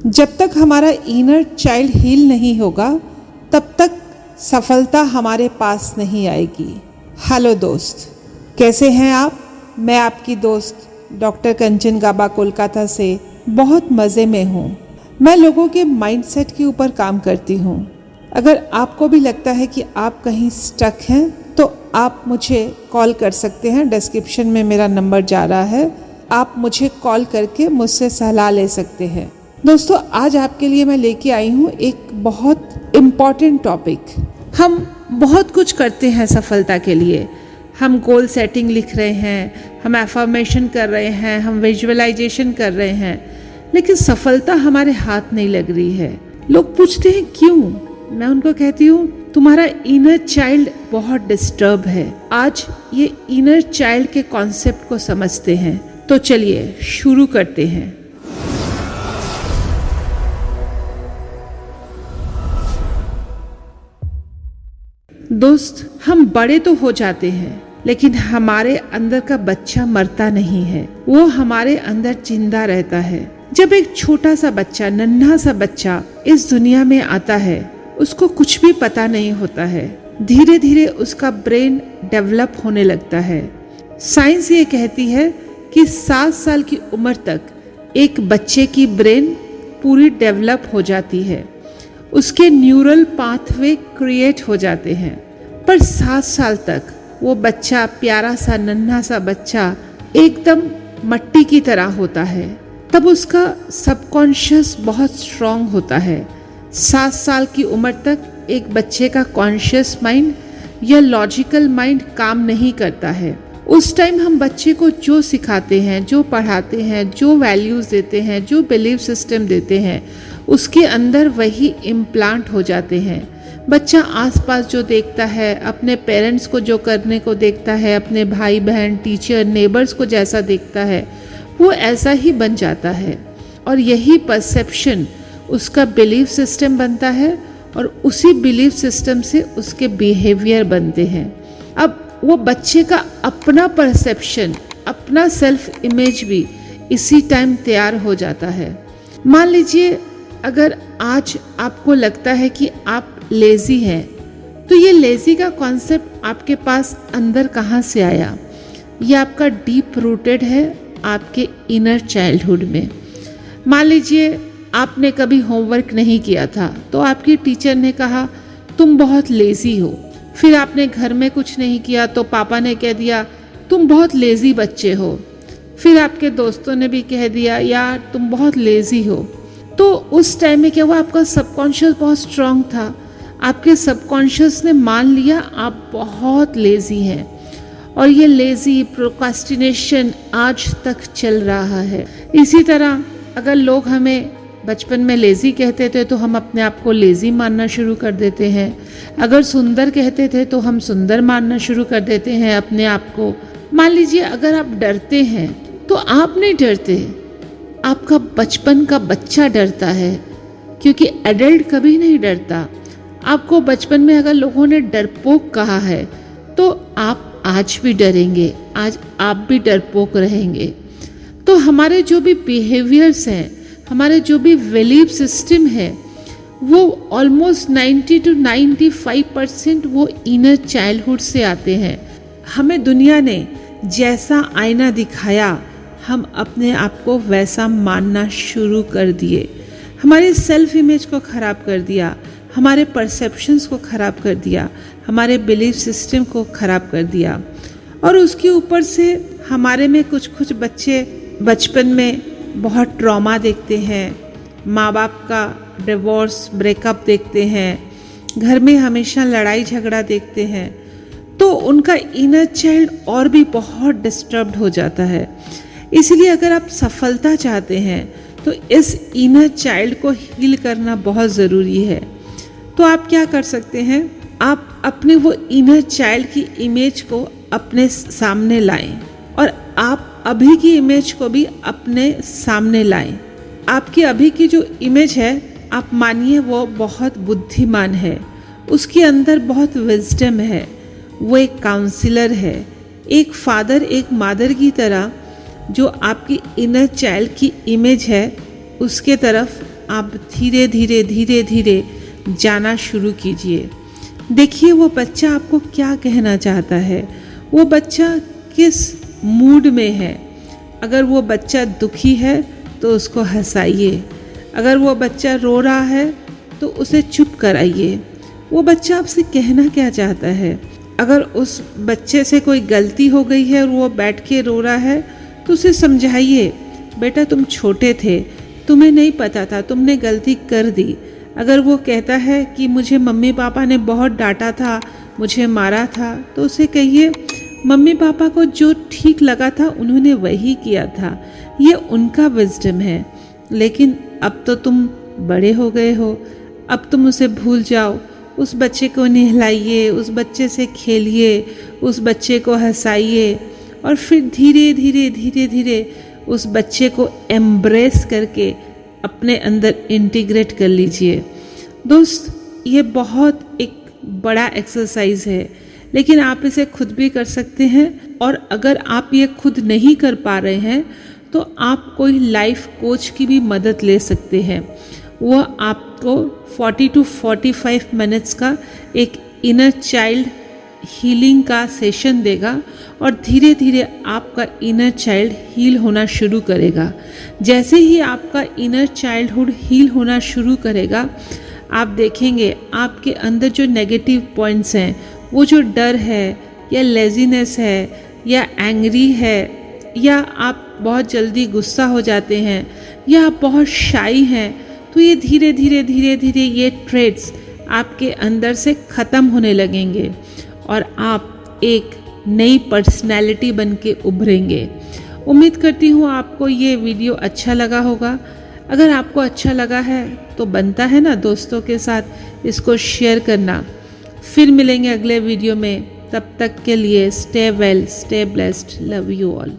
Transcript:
जब तक हमारा इनर चाइल्ड हील नहीं होगा तब तक सफलता हमारे पास नहीं आएगी। हेलो दोस्त, कैसे हैं आप? मैं आपकी दोस्त डॉक्टर कंचन गाबा कोलकाता से बहुत मज़े में हूँ। मैं लोगों के माइंडसेट के ऊपर काम करती हूँ। अगर आपको भी लगता है कि आप कहीं स्टक हैं तो आप मुझे कॉल कर सकते हैं। डिस्क्रिप्शन में मेरा नंबर जा रहा है, आप मुझे कॉल करके मुझसे सलाह ले सकते हैं। दोस्तों, आज आपके लिए मैं लेके आई हूँ एक बहुत इम्पॉर्टेंट टॉपिक। हम बहुत कुछ करते हैं सफलता के लिए। हम गोल सेटिंग लिख रहे हैं, हम एफर्मेशन कर रहे हैं, हम विजुअलाइजेशन कर रहे हैं, लेकिन सफलता हमारे हाथ नहीं लग रही है। लोग पूछते हैं क्यों? मैं उनको कहती हूँ, तुम्हारा इनर चाइल्ड बहुत डिस्टर्ब है। आज ये इनर चाइल्ड के कॉन्सेप्ट को समझते हैं। तो चलिए शुरू करते हैं। दोस्त, हम बड़े तो हो जाते हैं लेकिन हमारे अंदर का बच्चा मरता नहीं है, वो हमारे अंदर जिंदा रहता है। जब एक छोटा सा बच्चा, नन्हा सा बच्चा इस दुनिया में आता है, उसको कुछ भी पता नहीं होता है। धीरे धीरे उसका ब्रेन डेवलप होने लगता है। साइंस ये कहती है कि 7 साल की उम्र तक एक बच्चे की ब्रेन पूरी डेवलप हो जाती है, उसके न्यूरल पाथवे क्रिएट हो जाते हैं। पर 7 साल तक वो बच्चा, प्यारा सा नन्हा सा बच्चा, एकदम मट्टी की तरह होता है। तब उसका सबकॉन्शियस बहुत स्ट्रांग होता है। 7 साल की उम्र तक एक बच्चे का कॉन्शियस माइंड या लॉजिकल माइंड काम नहीं करता है। उस टाइम हम बच्चे को जो सिखाते हैं, जो पढ़ाते हैं, जो वैल्यूज़ देते हैं, जो बिलीफ सिस्टम देते हैं, उसके अंदर वही इम्प्लांट हो जाते हैं। बच्चा आसपास जो देखता है, अपने पेरेंट्स को जो करने को देखता है, अपने भाई बहन, टीचर, नेबर्स को जैसा देखता है, वो ऐसा ही बन जाता है। और यही परसेप्शन उसका बिलीफ सिस्टम बनता है और उसी बिलीफ सिस्टम से उसके बिहेवियर बनते हैं। अब वो बच्चे का अपना परसेप्शन, अपना सेल्फ इमेज भी इसी टाइम तैयार हो जाता है। मान लीजिए अगर आज आपको लगता है कि आप लेज़ी हैं, तो ये लेज़ी का कॉन्सेप्ट आपके पास अंदर कहाँ से आया? ये आपका डीप रूटेड है आपके इनर चाइल्डहुड में। मान लीजिए आपने कभी होमवर्क नहीं किया था, तो आपकी टीचर ने कहा तुम बहुत लेज़ी हो। फिर आपने घर में कुछ नहीं किया तो पापा ने कह दिया तुम बहुत लेज़ी बच्चे हो। फिर आपके दोस्तों ने भी कह दिया यार तुम बहुत लेज़ी हो। तो उस टाइम में क्या हुआ? आपका सबकॉन्शियस बहुत स्ट्रांग था। आपके सबकॉन्शियस ने मान लिया आप बहुत लेज़ी हैं, और ये लेज़ी प्रोक्रास्टिनेशन आज तक चल रहा है। इसी तरह अगर लोग हमें बचपन में लेज़ी कहते थे तो हम अपने आप को लेज़ी मानना शुरू कर देते हैं। अगर सुंदर कहते थे तो हम सुंदर मानना शुरू कर देते हैं अपने आप को। मान लीजिए अगर आप डरते हैं तो आप नहीं डरते, आपका बचपन का बच्चा डरता है, क्योंकि एडल्ट कभी नहीं डरता। आपको बचपन में अगर लोगों ने डरपोक कहा है तो आप आज भी डरेंगे, आज आप भी डरपोक रहेंगे। तो हमारे जो भी बिहेवियर्स हैं, हमारे जो भी बिलीफ सिस्टम है, वो ऑलमोस्ट 90 to 95% वो इनर चाइल्डहुड से आते हैं। हमें दुनिया ने जैसा आईना दिखाया, हम अपने आप को वैसा मानना शुरू कर दिए। हमारे सेल्फ इमेज को ख़राब कर दिया, हमारे परसेप्शंस को ख़राब कर दिया, हमारे बिलीफ सिस्टम को ख़राब कर दिया। और उसके ऊपर से हमारे में कुछ बच्चे बचपन में बहुत ट्रॉमा देखते हैं, माँ बाप का डिवोर्स, ब्रेकअप देखते हैं, घर में हमेशा लड़ाई झगड़ा देखते हैं, तो उनका इनर चाइल्ड और भी बहुत डिस्टर्ब्ड हो जाता है। इसलिए अगर आप सफलता चाहते हैं तो इस इनर चाइल्ड को हील करना बहुत ज़रूरी है। तो आप क्या कर सकते हैं? आप अपने वो इनर चाइल्ड की इमेज को अपने सामने लाएं, और आप अभी की इमेज को भी अपने सामने लाएं। आपकी अभी की जो इमेज है, आप मानिए वो बहुत बुद्धिमान है, उसके अंदर बहुत विजडम है, वो एक काउंसलर है, एक फादर, एक मदर की तरह जो आपकी इनर चाइल्ड की इमेज है उसके तरफ आप धीरे धीरे जाना शुरू कीजिए। देखिए वो बच्चा आपको क्या कहना चाहता है, वो बच्चा किस मूड में है। अगर वो बच्चा दुखी है तो उसको हंसाइए, अगर वो बच्चा रो रहा है तो उसे चुप कराइए। वो बच्चा आपसे कहना क्या चाहता है। अगर उस बच्चे से कोई गलती हो गई है और वो बैठ के रो रहा है तो उसे समझाइए, बेटा तुम छोटे थे, तुम्हें नहीं पता था, तुमने गलती कर दी। अगर वो कहता है कि मुझे मम्मी पापा ने बहुत डांटा था, मुझे मारा था, तो उसे कहिए मम्मी पापा को जो ठीक लगा था उन्होंने वही किया था, ये उनका विजडम है। लेकिन अब तो तुम बड़े हो गए हो, अब तुम उसे भूल जाओ। उस बच्चे को नहलाइए, उस बच्चे से खेलिए, उस बच्चे को हंसाइए और फिर धीरे धीरे उस बच्चे को एम्ब्रेस करके अपने अंदर इंटीग्रेट कर लीजिए। दोस्त ये बहुत एक बड़ा एक्सरसाइज है, लेकिन आप इसे खुद भी कर सकते हैं। और अगर आप ये खुद नहीं कर पा रहे हैं तो आप कोई लाइफ कोच की भी मदद ले सकते हैं। वो आपको 40 to 45 मिनट्स का एक इनर चाइल्ड हीलिंग का सेशन देगा और धीरे धीरे आपका इनर चाइल्ड हील होना शुरू करेगा। जैसे ही आपका इनर चाइल्डहुड हील होना शुरू करेगा, आप देखेंगे आपके अंदर जो नेगेटिव पॉइंट्स हैं, वो जो डर है या लेजीनेस है या एंग्री है या आप बहुत जल्दी गुस्सा हो जाते हैं या आप बहुत शाई हैं, तो ये धीरे धीरे ये ट्रेड्स आपके अंदर से ख़त्म होने लगेंगे और आप एक नई पर्सनैलिटी बन के उभरेंगे। उम्मीद करती हूँ आपको ये वीडियो अच्छा लगा होगा। अगर आपको अच्छा लगा है तो बनता है ना दोस्तों के साथ इसको शेयर करना। फिर मिलेंगे अगले वीडियो में, तब तक के लिए stay well, stay blessed, love you all.